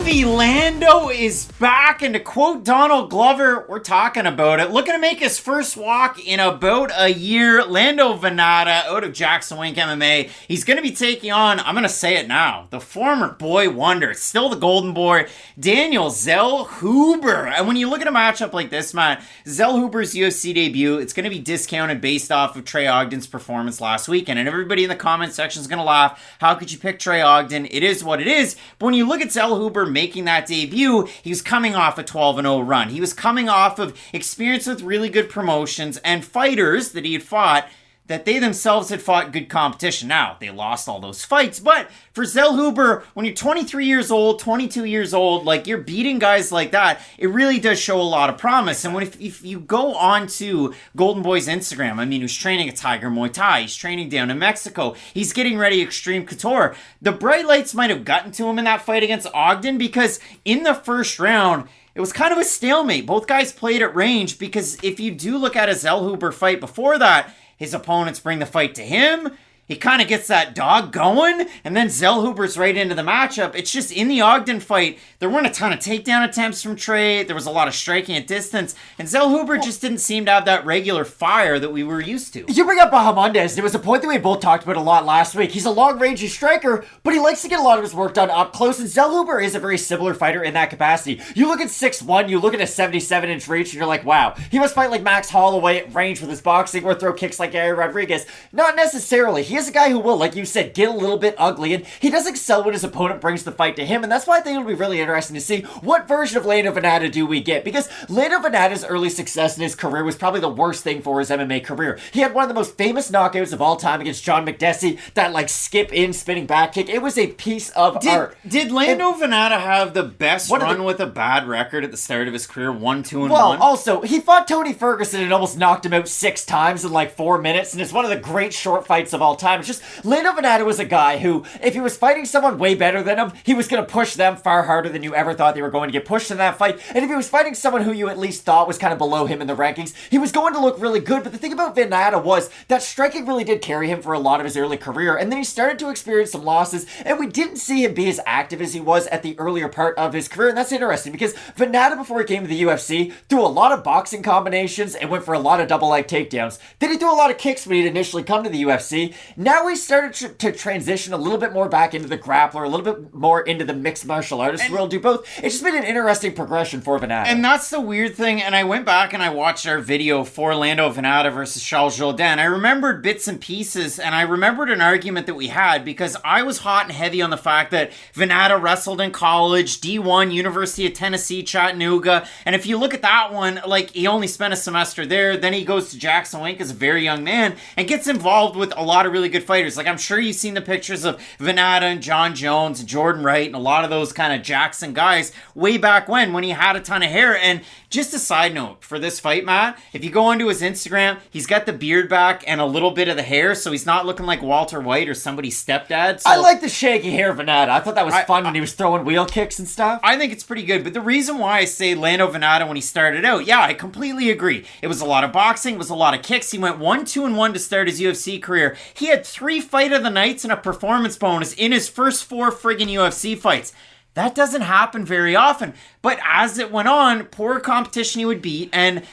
Groovy Lando is back, and to quote Donald Glover, we're talking about it. Looking to make his first walk in about a year. Lando Vannata out of Jackson Wink MMA. He's going to be taking on, I'm going to say it now, the former boy wonder, still the golden boy, Daniel Zellhuber. And when you look at a matchup like this, man, Zellhuber's UFC debut, it's going to be discounted based off of Trey Ogden's performance last weekend. And everybody in the comment section is going to laugh. How could you pick Trey Ogden? It is what it is. But when you look at Zellhuber making that debut, he was coming off a 12-0 run. He was coming off of experience with really good promotions and fighters that he had fought that they themselves had fought good competition. Now, they lost all those fights, but for Zellhuber, when you're 23 years old, 22 years old, like, you're beating guys like that, it really does show a lot of promise. And if you go on to Golden Boy's Instagram, I mean, he's training at Tiger Muay Thai, he's training down in Mexico, he's getting ready Extreme Couture. The bright lights might have gotten to him in that fight against Ogden, because in the first round, it was kind of a stalemate. Both guys played at range, because if you do look at a Zellhuber fight before that, his opponents bring the fight to him. He kind of gets that dog going, and then Zellhuber's right into the matchup. It's just in the Ogden fight, there weren't a ton of takedown attempts from Trey. There was a lot of striking at distance, and Zellhuber just didn't seem to have that regular fire that we were used to. You bring up Bahamondes. There was a point that we both talked about a lot last week. He's a long-range striker, but he likes to get a lot of his work done up close, and Zellhuber is a very similar fighter in that capacity. You look at 6'1", you look at a 77-inch reach, and you're like, wow, he must fight like Max Holloway at range with his boxing or throw kicks like Gary Rodriguez. Not necessarily. He is a guy who will, like you said, get a little bit ugly, and he does excel when his opponent brings the fight to him, and that's why I think it'll be really interesting to see what version of Lando Vannata do we get, because Lando Vannata's early success in his career was probably the worst thing for his MMA career. He had one of the most famous knockouts of all time against John McDessie, that like skip in spinning back kick. It was a piece of art. Did Lando Vannata have the best run with a bad record at the start of his career? 1-2-1? Well, also, he fought Tony Ferguson and almost knocked him out 6 times in like 4 minutes, and it's one of the great short fights of all time. It's just, Lando Vannata was a guy who, if he was fighting someone way better than him, he was going to push them far harder than you ever thought they were going to get pushed in that fight. And if he was fighting someone who you at least thought was kind of below him in the rankings, he was going to look really good. But the thing about Vannata was that striking really did carry him for a lot of his early career, and then he started to experience some losses, and we didn't see him be as active as he was at the earlier part of his career. And that's interesting, because Vannata, before he came to the UFC, threw a lot of boxing combinations and went for a lot of double leg takedowns. Then he threw a lot of kicks when he'd initially come to the UFC. Now he started to transition a little bit more back into the grappler, a little bit more into the mixed martial artist world, do both. It's just been an interesting progression for Vannata. And that's the weird thing, and I went back and I watched our video for Lando Vannata versus Charles Jourdain. I remembered bits and pieces, and I remembered an argument that we had, because I was hot and heavy on the fact that Vannata wrestled in college, D1, University of Tennessee, Chattanooga, and if you look at that one, like, he only spent a semester there, then he goes to Jackson Wink as a very young man, and gets involved with a lot of really good fighters. Like, I'm sure you've seen the pictures of Vannata and John Jones and Jordan Wright and a lot of those kind of Jackson guys way back when he had a ton of hair. And just a side note for this fight, Matt, if you go onto his Instagram, he's got the beard back and a little bit of the hair, so he's not looking like Walter White or somebody's stepdad. So I like the shaggy hair of Vannata. I thought that was fun when he was throwing wheel kicks and stuff. I think it's pretty good, but the reason why I say Lando Vannata when he started out, yeah, I completely agree. It was a lot of boxing, it was a lot of kicks. He went 1-2-1 to start his UFC career. He had 3 fight of the nights and a performance bonus in his first 4 friggin' UFC fights. That doesn't happen very often. But as it went on, poor competition he would beat, and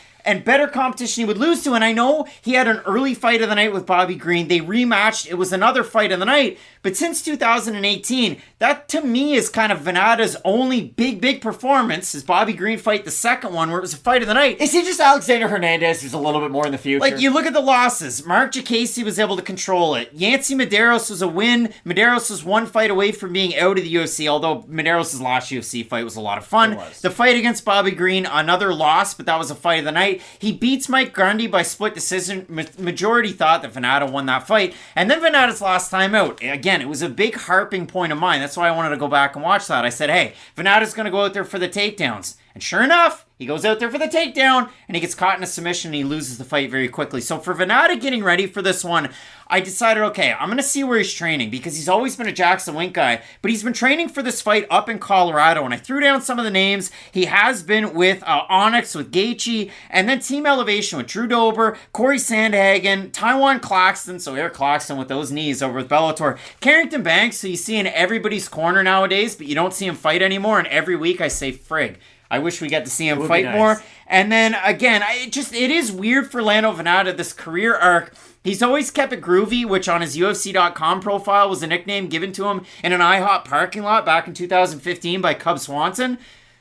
better competition he would lose to. And I know he had an early fight of the night with Bobby Green. They rematched. It was another fight of the night. But since 2018, that to me is kind of Vannata's only big performance. His Bobby Green fight, the second one, where it was a fight of the night. Is he just Alexander Hernandez who's a little bit more in the future? Like, you look at the losses. Mark Jacasey was able to control it. Yancy Medeiros was a win. Medeiros was 1 fight away from being out of the UFC, although Medeiros' last UFC fight was a lot of fun. The fight against Bobby Green, another loss, but that was a fight of the night. He beats Mike Grundy by split decision. Majority thought that Vannata won that fight. And then Vannata's last time out, again, it was a big harping point of mine. That's why I wanted to go back and watch that. I said, hey, Vannata's going to go out there for the takedowns. And sure enough, he goes out there for the takedown, and he gets caught in a submission, and he loses the fight very quickly. So for Vannata getting ready for this one, I decided, okay, I'm going to see where he's training, because he's always been a Jackson Wink guy, but he's been training for this fight up in Colorado, and I threw down some of the names. He has been with Onyx, with Gaethje, and then Team Elevation with Drew Dober, Corey Sandhagen, Taiwan Claxton, so Eric Claxton with those knees over with Bellator, Carrington Banks, so you see in everybody's corner nowadays, but you don't see him fight anymore, and every week I say, frig, I wish we got to see him fight more. And then, again, it is weird for Lando Vannata, this career arc. He's always kept it groovy, which on his UFC.com profile was a nickname given to him in an IHOP parking lot back in 2015 by Cub Swanson.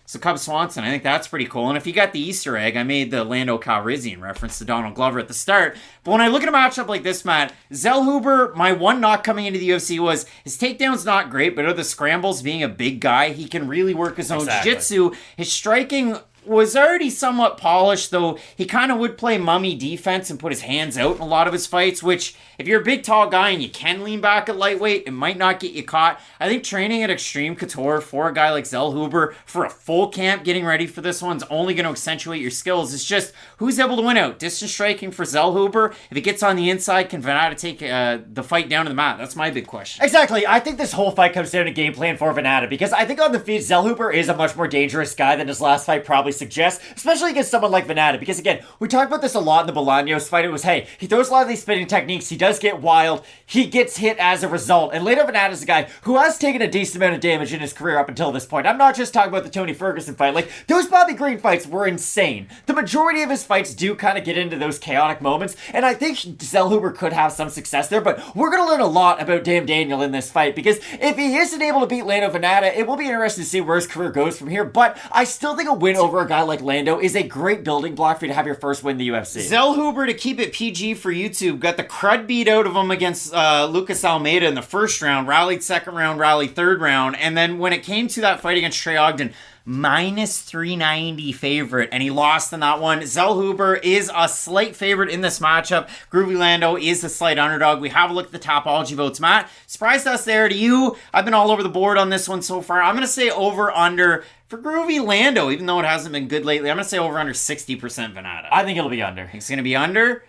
So Cub Swanson, I think that's pretty cool. And if you got the Easter egg, I made the Lando Calrissian reference to Donald Glover at the start. But when I look at a matchup like this, Matt, Zellhuber, my one knock coming into the UFC was his takedown's not great, but other scrambles, being a big guy, he can really work his own jiu-jitsu. His striking was already somewhat polished, though he kind of would play mummy defense and put his hands out in a lot of his fights, which if you're a big tall guy and you can lean back at lightweight, it might not get you caught. I think training at Extreme Couture for a guy like Zellhuber for a full camp getting ready for this one's only going to accentuate your skills. It's just who's able to win out. Distance striking for Zellhuber. If it gets on the inside, can Vannata take the fight down to the mat? That's my big question. Exactly. I think this whole fight comes down to game plan for Vannata, because I think on the feet, Zellhuber is a much more dangerous guy than his last fight probably suggests, especially against someone like Vannata, because again, we talked about this a lot in the Bolanos fight. It was, hey, he throws a lot of these spinning techniques, he does get wild, he gets hit as a result, and Lando Vannata is a guy who has taken a decent amount of damage in his career up until this point. I'm not just talking about the Tony Ferguson fight, like, those Bobby Green fights were insane. The majority of his fights do kind of get into those chaotic moments, and I think Zellhuber could have some success there, but we're going to learn a lot about Damn Daniel in this fight, because if he isn't able to beat Lando Vannata, it will be interesting to see where his career goes from here, but I still think a win over a guy like Lando is a great building block for you to have your first win in the UFC. Zellhuber, to keep it PG for YouTube, got the crud beat out of him against Lucas Almeida in the first round, rallied second round, rallied third round, and then when it came to that fight against Trey Ogden, minus 390 favorite, and he lost in that one. Zellhuber is a slight favorite in this matchup. Groovy Lando is the slight underdog. We have a look at the Topology votes. Matt, surprised us there to you. I've been all over the board on this one so far. I'm going to say over under for Groovy Lando, even though it hasn't been good lately. I'm going to say over under 60% Vannata. I think it'll be under. It's going to be under.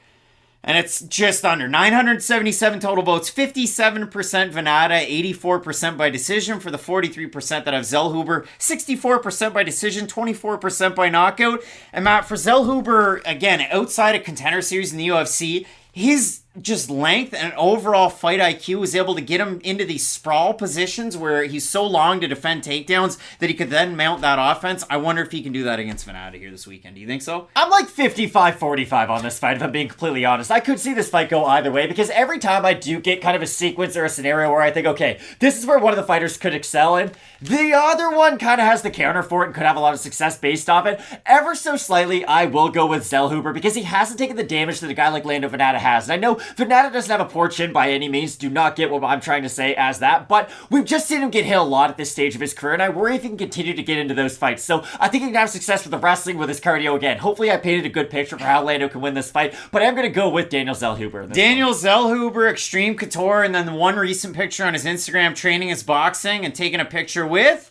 And it's just under. 977 total votes. 57% Vannata, 84% by decision for the 43% that have Zellhuber. 64% by decision, 24% by knockout. And Matt, for Zellhuber, again, outside of Contender Series in the UFC, his just length and overall fight IQ was able to get him into these sprawl positions where he's so long to defend takedowns that he could then mount that offense. I wonder if he can do that against Vannata here this weekend. Do you think so? I'm like 55-45 on this fight, if I'm being completely honest. I could see this fight go either way, because every time I do get kind of a sequence or a scenario where I think, okay, this is where one of the fighters could excel in, the other one kind of has the counter for it and could have a lot of success based off it. Ever so slightly, I will go with Zellhuber, because he hasn't taken the damage that a guy like Lando Vannata has. And I know Vannata doesn't have a poor chin by any means. Do not get what I'm trying to say as that. But we've just seen him get hit a lot at this stage of his career, and I worry if he can continue to get into those fights. So I think he can have success with the wrestling, with his cardio again. Hopefully I painted a good picture for how Lando can win this fight, but I'm going to go with Daniel Zellhuber. Daniel Zellhuber, Extreme Couture, and then the one recent picture on his Instagram training his boxing and taking a picture with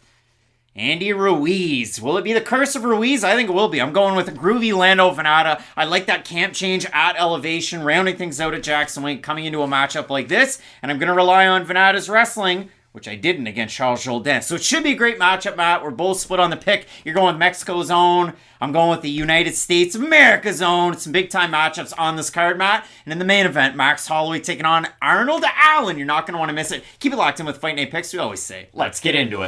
Andy Ruiz. Will it be the curse of Ruiz? I think it will be. I'm going with a Groovy Lando Vannata. I like that camp change at Elevation, rounding things out at Jackson Wink, coming into a matchup like this, and I'm going to rely on Vannata's wrestling, which I didn't against Charles Jourdain. So it should be a great matchup, Matt. We're both split on the pick. You're going with Mexico's own. I'm going with the United States of America's own. Some big-time matchups on this card, Matt. And in the main event, Max Holloway taking on Arnold Allen. You're not going to want to miss it. Keep it locked in with Fight Night Picks. We always say, let's get into it.